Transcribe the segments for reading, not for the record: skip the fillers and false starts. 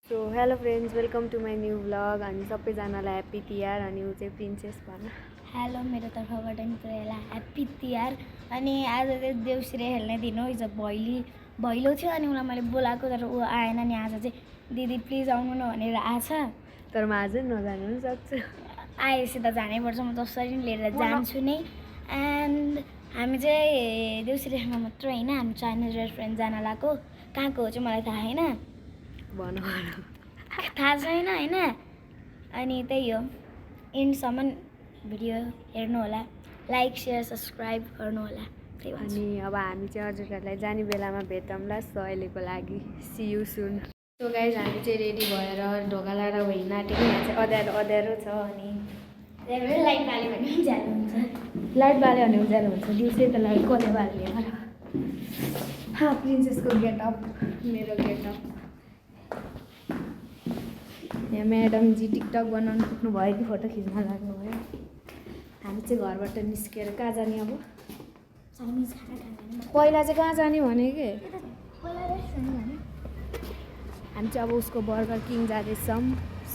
So hello friends, welcome to my new vlog. अनि सबैजनालाई happy Tihar. अनि ऊ चाहिँ प्रिन्सेस भन। हेलो, मेरो तर्फबाट नि पुरैलाई ह्याप्पी तिहार। अनि आज चाहिँ देउसिरे खेल्ने दिन हो। हिजो भैलो थियो अनि उसलाई मैले बोलाएको तर ऊ आएन नि। आज चाहिँ दिदी प्लिज आउनु न भनेर आछ। तर म आज नजानु पनि सक्छु। आएपछि त जानैपर्छ, म जसरी नि लिएर जान्छु नै। एन्ड हामी चाहिँ देउसिरे खेल्न मात्र होइन, हामी चाइनिज रेस्टुरेन्ट जान लागेको। कहाँको हो चाहिँ मलाई थाहा छैन, थाहा छैन होइन। अनि त्यही हो, इन्डसम्म भिडियो हेर्नु होला, लाइक सेयर सब्सक्राइब गर्नु होला। त्यही भन्छ। अनि अब हामी चाहिँ हजुरहरूलाई जाने बेलामा भेटौँला। सो अहिलेको लागि see you soon. So guys, हामी चाहिँ रेडी भएर ढोका लाएर हिँड्न आँटेको। यहाँ चाहिँ अँध्यारो अँध्यारो छ। अनि लाइट बाल्यो भने उज्यालो हुन्छ, लाइट बाल्यो भने उज्यालो हुन्छ। दिउँसै त लाइट कसले बाल्ने। हाँ, प्रिन्सेसको गेटअप, मेरो गेटअप। यहाँ म्याडमजी टिकटक बनाउनु पुग्नु भयो कि फोटो खिच्न लाग्नुभयो। हामी चाहिँ घरबाट निस्केर कहाँ जाने अब? चाइनिज खाना खाने। पहिला चाहिँ कहाँ जाने भने कि हामी चाहिँ अब उसको बर्गर किङ जाँदैछौँ।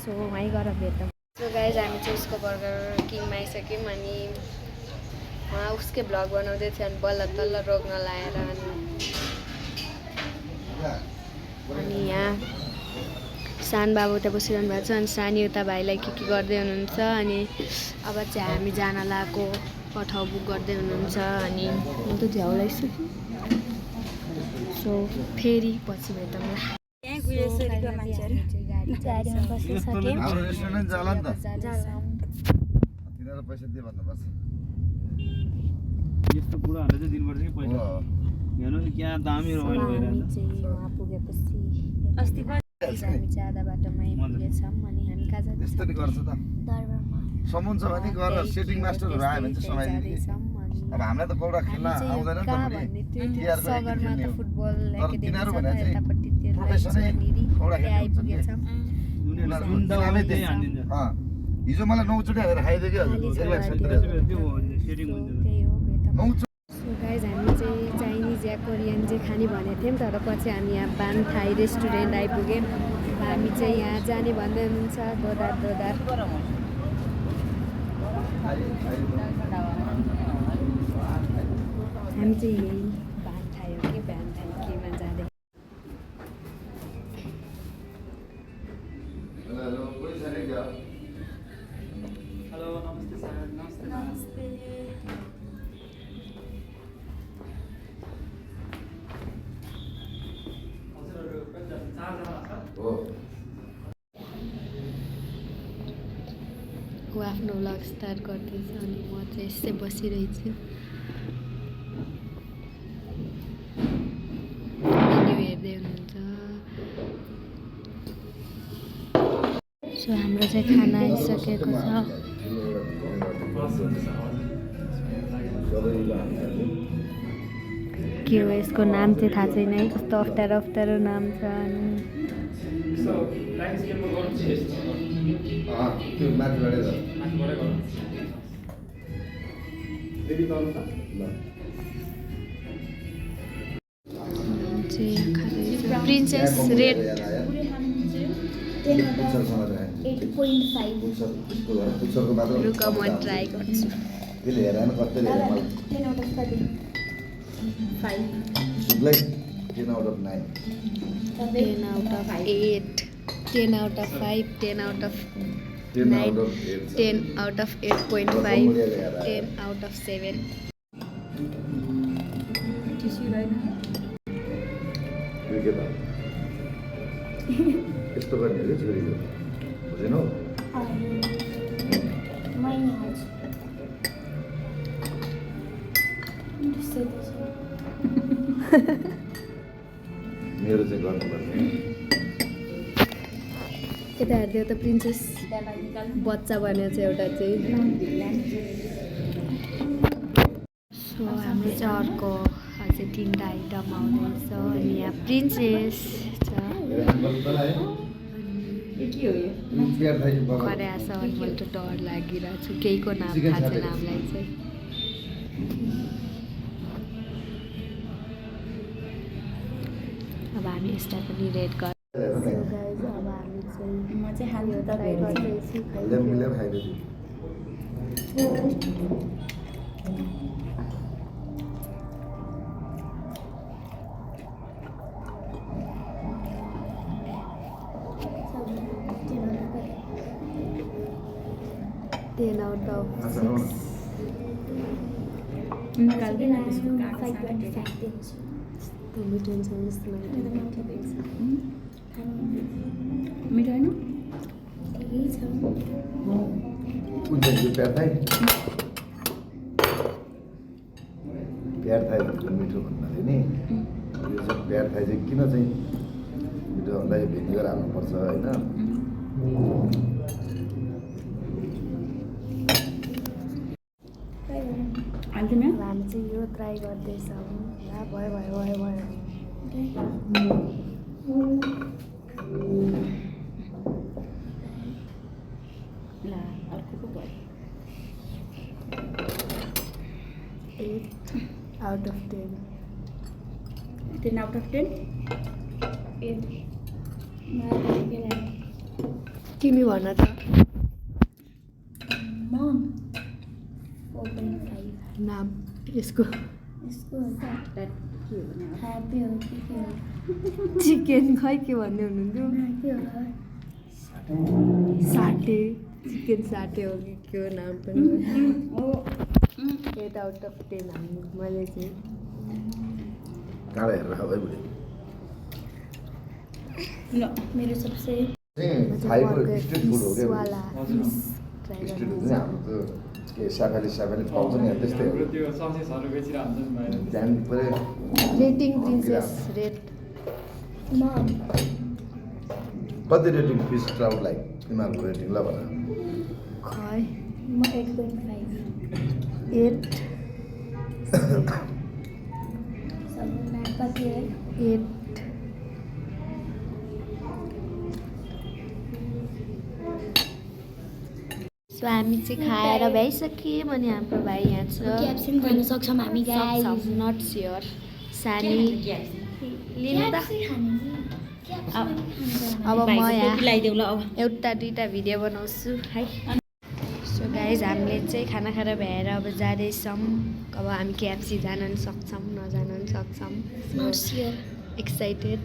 सो वहीँ गएर भेटौँ। सो गाइज, हामी चाहिँ उसको बर्गर किङमा आइसक्यौँ। अनि उहाँ उसकै भ्लग बनाउँदै थियो अनि बल्ल तल्ल रोक्न लाएर अनि यहाँ सान बाबु उता बसिरहनु भएको छ। अनि सानी उता भाइलाई के गर्दै हुनुहुन्छ। अनि अब चाहिँ हामी जान लागेको ठाउँ बुक गर्दै हुनुहुन्छ। अनि म त झ्याउलाइछु। सो फेरि पछि भेटौँला। गाडीमा बसिसक्यौँ। यस्तो बुढाहरूले चाहिँ दिनुपर्छ कि पैसा। हेर्नु नि क्या दामी रमाइलो भइरहेछ। उहाँ पुगेपछि अस्ति हामी चाहिँ आधा बाटोमै पुगेछौँ। अनि हामी कहाँ जाँदैछौँ? यस्तो नि गर्छ त दरबारमा समुन छ भने गरेर सेटिङ मास्टरहरू आयो भने चाहिँ समाइदिने। अब हामीलाई त पौडा खेल्न आउँदैन नि त पनि फुटबल तिनीहरू भने चाहिँ प्रोफेसनै पौडा खेल्ने हुन्छ नि। हिजो मलाई 9 चोटि हालेर खाइदियो कि सो गाइज, हामी चाहिँ चाइनिज या कोरियन चाहिँ खाने भनेको थियौँ। तर पछि हामी यहाँ बान थाई रेस्टुरेन्ट आइपुग्यौँ। हामी चाहिँ यहाँ जाने भन्दै हुनुहुन्छ। दोदार हामी चाहिँ यही बान थाई हो कि बान थाई केमा जाँदै। हेलो, नमस्ते सर। नमस्ते। ऊ आफ्नो भ्लग स्टार्ट गर्दैछ अनि म चाहिँ यसै बसिरहेछु। मेन्यु हेर्दै हुनुहुन्छ। सो हाम्रो चाहिँ खाना आइसकेको छ। के हो यसको नाम चाहिँ थाहा छैन है, कस्तो अप्ठ्यारो अप्ठ्यारो नाम छ। प्रिन्सेस रेड 8.5 रुका म ट्राई गर्छु। 10 out of 5 10 out of 9 10 out of 8 10 out of 5 10 out of 9 10 out of 8.5 10 out of 7 यस्तो गर्ने हो कि छोरीको बुझेनौ? मेरो चाहिँ गर्नुपर्ने यता हेरिदियो त प्रिन्सेस बच्चा बन्यो चाहिँ एउटा चाहिँ। सो हाम्रो चाहिँ अर्को अझै 3टा आइटम आउँदैछ। अनि यहाँ प्रिन्सेस छ खरे आछ। अनि मैले त डर लागिरहेको छु, केहीको नाम थाहा छैन हामीलाई चाहिँ। अब हामी यसलाई पनि रेड गर्छौँ। अब हामी चाहिँ हाल्नु ट्राई गर्दैछु हल्दिया मिलेर खाइदियो Ten out of अच्छा 6. हो निकाल्दैन त्यसको कागज मिठो हुन्छ जस्तो लाग्यो मिठो होइन कुन चाहिँ यो प्याड थाई मिठो भन्नाले नि यो चाहिँ प्याड थाई चाहिँ किन चाहिँ मिठो भन्दा यो भिनेगर हाल्नुपर्छ होइन हाल्दिन अब हामी चाहिँ यो ट्राई गर्दैछौँ ला भयो ल अर्को पो भयो 8 out of 10. 10 out of 10 तिमी भन त मम 4.5 नाम यसको यसको ह्याप्पी हो कि के हो चिकन खै के भन्दै हुनुहुन्थ्यो के हो साटे चिकन साटे हो कि के हो नाम पनि 8 out of 10 हाल्नु मैले चाहिँ काँडा हेरेर खाऊ है बुढी ल मेरो सबसे थाईको स्ट्रिट फुड हो क्या वाला ट्राई स्ट्रिट फुड चाहिँ हाम्रो के साफाले पाउँछ नि त्यस्तै हो ध्यान पऱ्यो रेटिङ प्रिन्सेस रेट मम कति रेटिङ फिस ट्राउटलाई तिमीहरूको रेटिङ ल भन खै म 8.5 8 सबैमा कति हो 8 सो हामी चाहिँ खाएर भ्याइसक्यौँ अनि हाम्रो भाइ यहाँ छ क्याप्सिन खान सक्छौँ हामी गाइस नट स्योर सानी लिनु त अब म यहाँ ल्याइदेऊ ल अब एउटा दुईवटा भिडियो बनाउँछु है सो गाइज हामीले चाहिँ खाना खाएर भ्याएर अब जाँदैछौँ अब हामी केएफसी जान पनि सक्छौँ नजान पनि सक्छौँ नट स्योर एक्साइटेड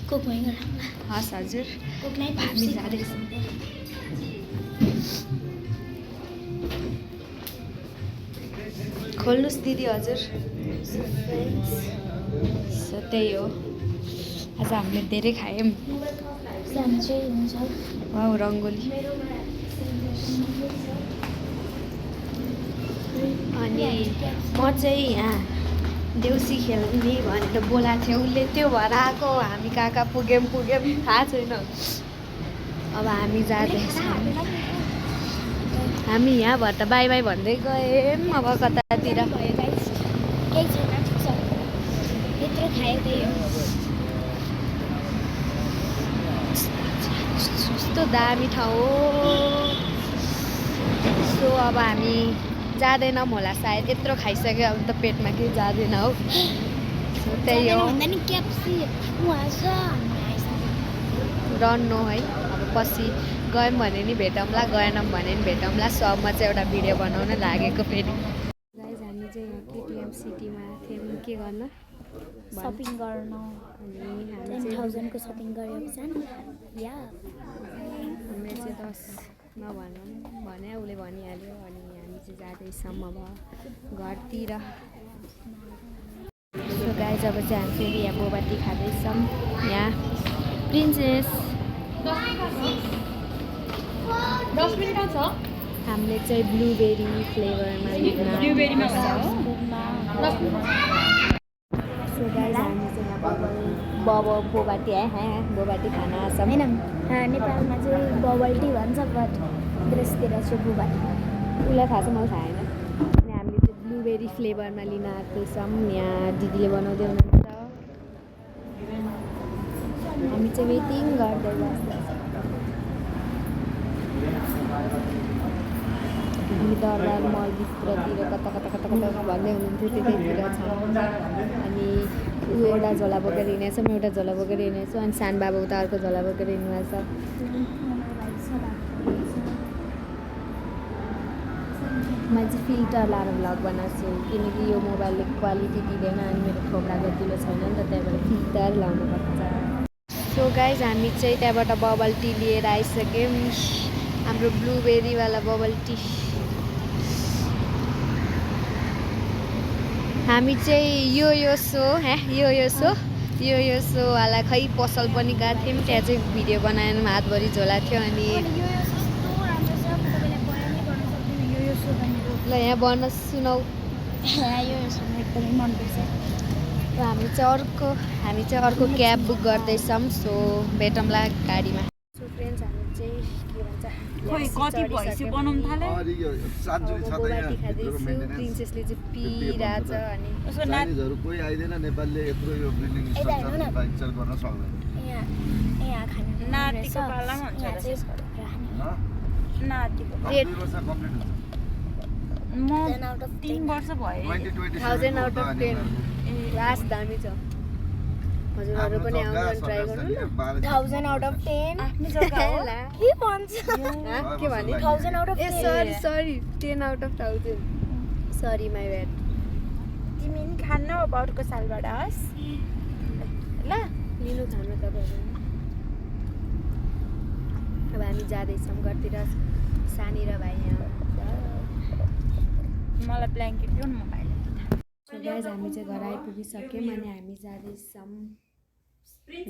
कोक भइगयो हस् हजुर कोक नै हामी जाँदैछौँ खोल्नुहोस् दिदी हजुर सो त्यही हो आज हामीले धेरै खायौँ हामी चाहिँ हुन्छ वाउ रङ्गोली अनि म चाहिँ यहाँ देउसी खेल्ने भनेर बोलाएको थियो उसले त्यो भएर आएको हामी कहाँ कहाँ पुग्यौँ थाहा छैन अब हामी जाँदैछौँ हामी यहाँबाट बाई बाई भन्दै गयौँ अब कतातिर भयो गाइस केही छैन ठिक छ यत्रो खायो त्यही हो कस्तो दामी ठाउँ हो सो अब हामी जाँदैनौँ होला सायद यत्रो खाइसक्यो अब त पेटमा केही जाँदैन हौ सो त्यही हो भन्दा नि क्याप्सी उहाँ छ रन्नु है अब पछि गयौँ भने नि भेटौँला गएनौँ भने नि भेटौँला सबमा चाहिँ एउटा भिडियो बनाउन लागेको फेरि गाइज हामी चाहिँ यहाँ केटिएम सिटीमा थियौँ के गर्न सपिङ गर्न अनि हामी 10,000 को सपिङ गरेको छ या हामीले चाहिँ 10 नभनौँ भने उसले भनिहाल्यो अनि हामी चाहिँ जाँदैछौँ अब घरतिर सो गाइज अब चाहिँ हामी फेरि यहाँ बोबाटी खाँदैछौँ यहाँ प्रिन्सेस 10 मिनट छ हामीले चाहिँ ब्लुबेरी फ्लेभरमा ब्लुबेरीमा सो गाइज हामी चाहिँ यहाँ बोबाटी आयो बोबाटी खान आएछौँ होइन नेपालमा चाहिँ बबल टी भन्छ बट ब्रेसतिर चाहिँ बुबाटी उसलाई थाहा छ मलाई थाहा छैन अनि हामीले चाहिँ ब्लुबेरी फ्लेभरमा लिन आएको छौँ यहाँ दिदीले बनाउँदै हुनुहुन्छ हामी चाहिँ वेटिङ गर्दै बस्दैछौँ दरबार मलभित्रतिर कता कता कता कता भन्दै हुनुहुन्थ्यो त्यतैतिर छ अनि ऊ एउटा झोला बोकेर हिँडेछ, म एउटा झोला बोकेर हिँडेछु अनि सानो बाबा उता अर्को झोला बोकेर हिँड्नुभएको छ। मैले चाहिँ फिल्टर लाएर भ्लग बनाएको छु किनकि यो मोबाइलले क्वालिटी दिँदैन अनि मेरो थोप्रा गतिलो छैन नि त, त्यही भएर फिल्टर लाउनु पर्छ। सो गाइज हामी चाहिँ त्यहाँबाट बबल टी लिएर आइसक्यौँ, हाम्रो ब्लुबेरीवाला बबल टी। हामी चाहिँ यो सोवाला खै पसल पनि गएको थियौँ, त्यहाँ चाहिँ भिडियो बनाएन, हातभरि झोला थियो। अनि ल यहाँ भन्न सुनाऊ। एकदमै मनपर्छ। र हामी चाहिँ अर्को क्याब बुक गर्दैछौँ, सो भेटौँला गाडीमा। सो फ्रेन्ड्स हामी चाहिँ के भन्छ खोइ कति भइसक्यो बनाउनु थाले। प्रिन्सेसले चाहिँ पिइरहेछ अनि उसको नाति चाइनिजहरू कोही आइदैन, नेपालले यत्रो यो बिल्डिङ स्ट्रक्चर गर्न सक्दैन। यहाँ खाना नातिको पालामा हुन्छ होला त्यसको। नातिको 2 वर्ष कम्प्लिट हुन्छ। म 3 वर्ष भयो। 1000 आउट अफ 10 लास्ट दामी छ। हजुरहरू पनि आउनु ट्राई गर्नु न। 1000 आउट अफ 10 आफ्नो जग्गा हो। के भन्छ? के भने 1000 out of 10 sorry 10 out of 1000 sorry my bad. तिमी नि खान्न अब अर्को सालबाट हस् ल। लिनु खानु तपाईँहरू। अब हामी जाँदैछौँ घरतिर, सानी र भाइ यहाँ। मलाई ब्ल्याङ्केट दिउ न मोबाइल। सो गाइज हामी चाहिँ घर आइपुगिसक्यौँ अनि हामी जाँदैछौँ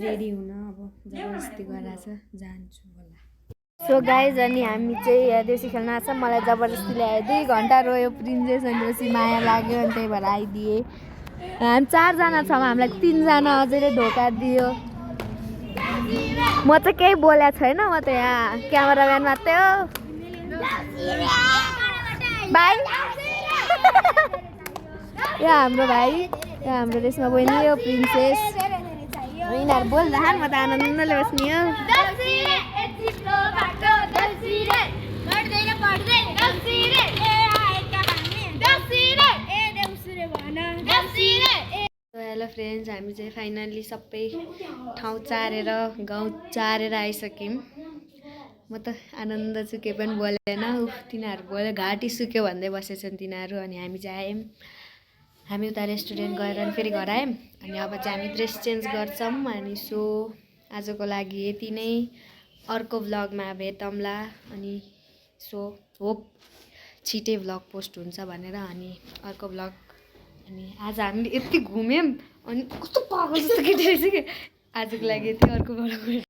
रेडी हुन। अब जबरजस्ती गराएको छ, जान्छु होला। सो गाइज अनि हामी चाहिँ देउसी खेल्न आएको छ, मलाई जबरजस्ती ल्यायो। 2 घन्टा रोयो प्रिन्सेस अनि पछि माया लाग्यो अनि त्यही भएर आइदिएँ। हामी 4 जना छौँ, हामीलाई 3 जना अझै धोका दियो। म चाहिँ केही बोलेको छैन, म त यहाँ क्यामेराम्यान मात्रै हो। भाइ यो हाम्रो भाइ, यो हाम्रो रेसमा बहिनी, यो प्रिन्सेस। यिनीहरू बोल्दैन, म त आनन्दले बस्ने हो। हेलो फ्रेन्ड्स, हामी चाहिँ फाइनल्ली सबै ठाउँ चारेर गाउँ चारेर आइसक्यौँ। म त आनन्द छु, केही पनि बोलेन। तिनीहरू बोल्यो, घाँटी सुक्यो भन्दै बसेछन् तिनीहरू। अनि हामी चाहिँ आयौँ, हामी उता रेस्टुरेन्ट गएर अनि फेरि घर आयौँ। अनि अब चाहिँ हामी ड्रेस चेन्ज गर्छौँ। अनि सो आजको लागि यति नै, अर्को भ्लगमा भेटौँला। अनि सो होप छिटै भ्लग पोस्ट हुन्छ भनेर। अनि अर्को भ्लग, अनि आज हामीले यति घुम्यौँ अनि कस्तो पागल जस्तो केटी रहेछ कि। आजको लागि यति, अर्को भ्लग